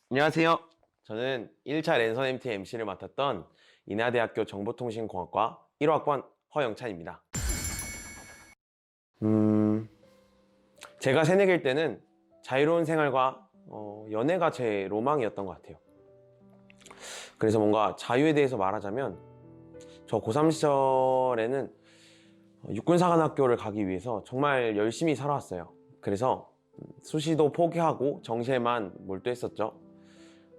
안녕하세요. 저는 1차 랜선 MT MC를 맡았던 인하대학교 정보통신공학과 1호학번 허영찬입니다. 제가 새내기일 때는 자유로운 생활과 연애가 제 로망이었던 것 같아요. 그래서 뭔가 자유에 대해서 말하자면 저 고3 시절에는 육군사관학교를 가기 위해서 정말 열심히 살아왔어요. 그래서 수시도 포기하고 정시에만 몰두했었죠.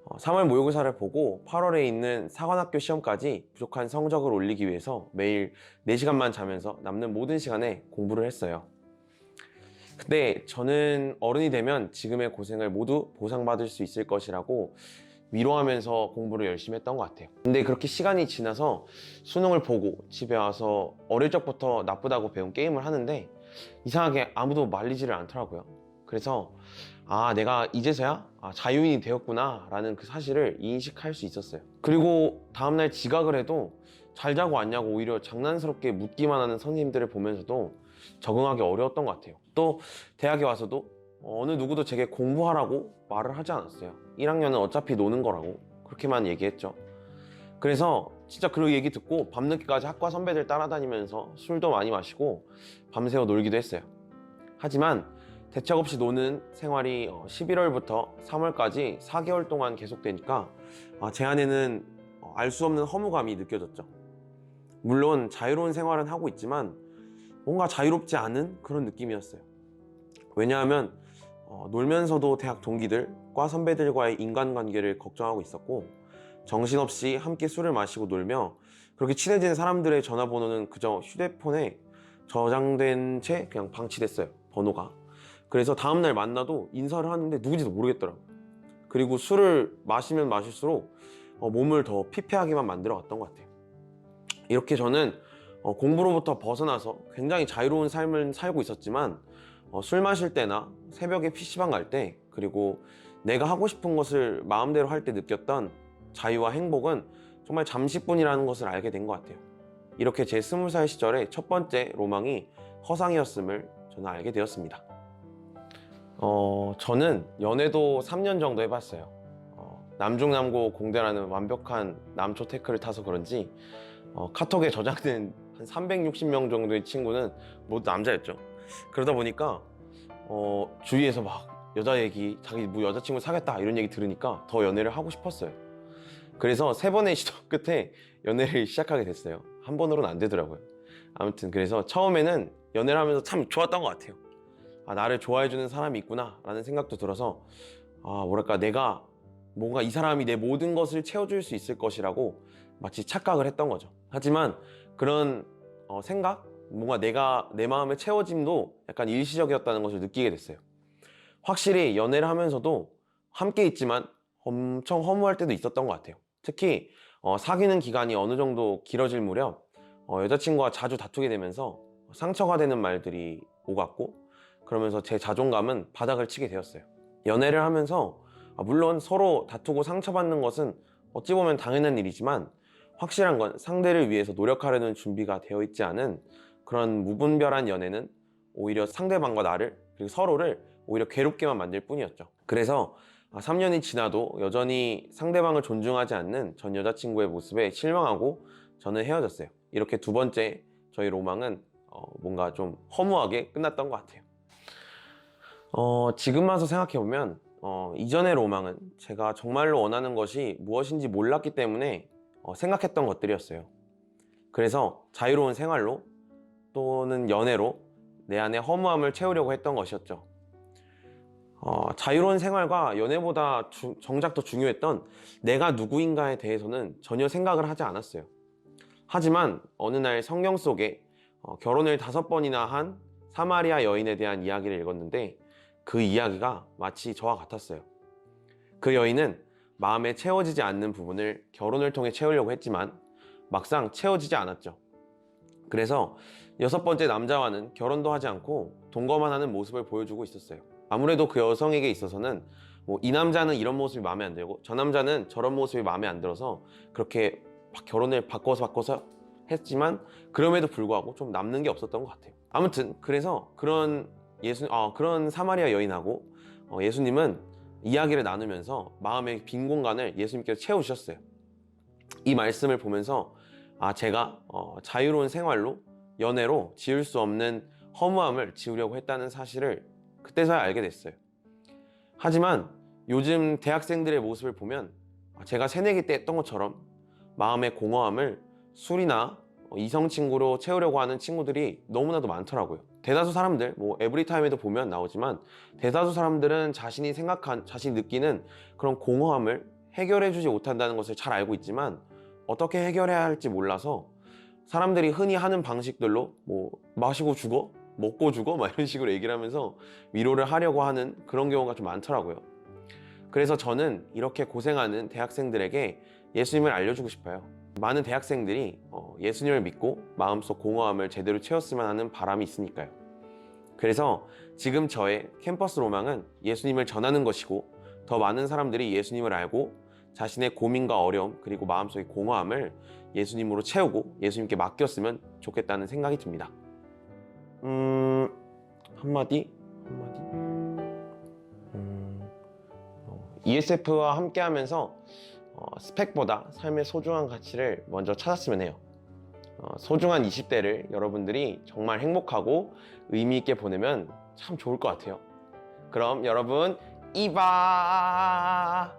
3월 모의고사를 보고 8월에 있는 사관학교 시험까지 부족한 성적을 올리기 위해서 매일 4시간만 자면서 남는 모든 시간에 공부를 했어요. 근데 저는 어른이 되면 지금의 고생을 모두 보상받을 수 있을 것이라고 위로하면서 공부를 열심히 했던 것 같아요. 근데 그렇게 시간이 지나서 수능을 보고 집에 와서 어릴 적부터 나쁘다고 배운 게임을 하는데 이상하게 아무도 말리지를 않더라고요. 그래서 내가 이제서야 자유인이 되었구나 라는 그 사실을 인식할 수 있었어요. 그리고 다음날 지각을 해도 잘 자고 왔냐고 오히려 장난스럽게 묻기만 하는 선생님들을 보면서도 적응하기 어려웠던 것 같아요. 또 대학에 와서도 어느 누구도 제게 공부하라고 말을 하지 않았어요. 1학년은 어차피 노는 거라고 그렇게만 얘기했죠. 그래서 진짜 그 얘기 듣고 밤늦게까지 학과 선배들 따라다니면서 술도 많이 마시고 밤새워 놀기도 했어요. 하지만 대책 없이 노는 생활이 11월부터 3월까지 4개월 동안 계속되니까 제 안에는 알 수 없는 허무감이 느껴졌죠. 물론 자유로운 생활은 하고 있지만 뭔가 자유롭지 않은 그런 느낌이었어요. 왜냐하면 놀면서도 대학 동기들, 과 선배들과의 인간관계를 걱정하고 있었고 정신없이 함께 술을 마시고 놀며 그렇게 친해진 사람들의 전화번호는 그저 휴대폰에 저장된 채 그냥 방치됐어요. 번호가. 그래서 다음날 만나도 인사를 하는데 누군지도 모르겠더라고요. 그리고 술을 마시면 마실수록 몸을 더 피폐하게만 만들어 갔던 것 같아요. 이렇게 저는 공부로부터 벗어나서 굉장히 자유로운 삶을 살고 있었지만 술 마실 때나 새벽에 PC방 갈 때 그리고 내가 하고 싶은 것을 마음대로 할 때 느꼈던 자유와 행복은 정말 잠시뿐이라는 것을 알게 된 것 같아요. 이렇게 제 20살 시절의 첫 번째 로망이 허상이었음을 저는 알게 되었습니다. 저는 연애도 3년 정도 해봤어요. 남중남고 공대라는 완벽한 남초 테크를 타서 그런지 카톡에 저장된 한 360명 정도의 친구는 모두 남자였죠. 그러다 보니까 주위에서 막 여자 얘기, 자기 뭐 여자친구 사귀었다 이런 얘기 들으니까 더 연애를 하고 싶었어요. 그래서 3번의 시도 끝에 연애를 시작하게 됐어요. 한 번으로는 안 되더라고요. 아무튼 그래서 처음에는 연애를 하면서 참 좋았던 것 같아요. 나를 좋아해주는 사람이 있구나 라는 생각도 들어서 뭐랄까 내가 뭔가 이 사람이 내 모든 것을 채워줄 수 있을 것이라고 마치 착각을 했던 거죠. 하지만 그런 생각, 뭔가 내가 내 마음의 채워짐도 약간 일시적이었다는 것을 느끼게 됐어요. 확실히 연애를 하면서도 함께 있지만 엄청 허무할 때도 있었던 것 같아요. 특히 사귀는 기간이 어느 정도 길어질 무렵 여자친구와 자주 다투게 되면서 상처가 되는 말들이 오갔고 그러면서 제 자존감은 바닥을 치게 되었어요. 연애를 하면서 물론 서로 다투고 상처받는 것은 어찌 보면 당연한 일이지만 확실한 건 상대를 위해서 노력하려는 준비가 되어 있지 않은 그런 무분별한 연애는 오히려 상대방과 나를 그리고 서로를 오히려 괴롭게만 만들 뿐이었죠. 그래서 3년이 지나도 여전히 상대방을 존중하지 않는 전 여자친구의 모습에 실망하고 저는 헤어졌어요. 이렇게 두 번째 저희 로망은 뭔가 좀 허무하게 끝났던 것 같아요. 지금 와서 생각해보면 이전의 로망은 제가 정말로 원하는 것이 무엇인지 몰랐기 때문에 생각했던 것들이었어요. 그래서 자유로운 생활로 또는 연애로 내 안의 허무함을 채우려고 했던 것이었죠. 자유로운 생활과 연애보다 정작 더 중요했던 내가 누구인가에 대해서는 전혀 생각을 하지 않았어요. 하지만 어느 날 성경 속에 결혼을 5번이나 한 사마리아 여인에 대한 이야기를 읽었는데 그 이야기가 마치 저와 같았어요. 그 여인은 마음에 채워지지 않는 부분을 결혼을 통해 채우려고 했지만 막상 채워지지 않았죠. 그래서 6번째 남자와는 결혼도 하지 않고 동거만 하는 모습을 보여주고 있었어요. 아무래도 그 여성에게 있어서는 이 남자는 이런 모습이 마음에 안 들고 저 남자는 저런 모습이 마음에 안 들어서 그렇게 막 결혼을 바꿔서 했지만 그럼에도 불구하고 좀 남는 게 없었던 것 같아요. 아무튼 그래서 그런 사마리아 여인하고 예수님은 이야기를 나누면서 마음의 빈 공간을 예수님께서 채우셨어요. 이 말씀을 보면서 제가 자유로운 생활로, 연애로 지울 수 없는 허무함을 지우려고 했다는 사실을 그때서야 알게 됐어요. 하지만 요즘 대학생들의 모습을 보면 제가 새내기 때 했던 것처럼 마음의 공허함을 술이나 이성 친구로 채우려고 하는 친구들이 너무나도 많더라고요. 대다수 사람들, 에브리타임에도 보면 나오지만 대다수 사람들은 자신이 느끼는 그런 공허함을 해결해주지 못한다는 것을 잘 알고 있지만 어떻게 해결해야 할지 몰라서 사람들이 흔히 하는 방식들로 마시고 죽어? 먹고 죽어? 이런 식으로 얘기를 하면서 위로를 하려고 하는 그런 경우가 좀 많더라고요. 그래서 저는 이렇게 고생하는 대학생들에게 예수님을 알려주고 싶어요. 많은 대학생들이 예수님을 믿고 마음속 공허함을 제대로 채웠으면 하는 바람이 있으니까요. 그래서 지금 저의 캠퍼스 로망은 예수님을 전하는 것이고, 더 많은 사람들이 예수님을 알고 자신의 고민과 어려움 그리고 마음속의 공허함을 예수님으로 채우고 예수님께 맡겼으면 좋겠다는 생각이 듭니다. 한마디? ESF와 함께 하면서 스펙보다 삶의 소중한 가치를 먼저 찾았으면 해요. 소중한 20대를 여러분들이 정말 행복하고 의미 있게 보내면 참 좋을 것 같아요. 그럼 여러분, 이바!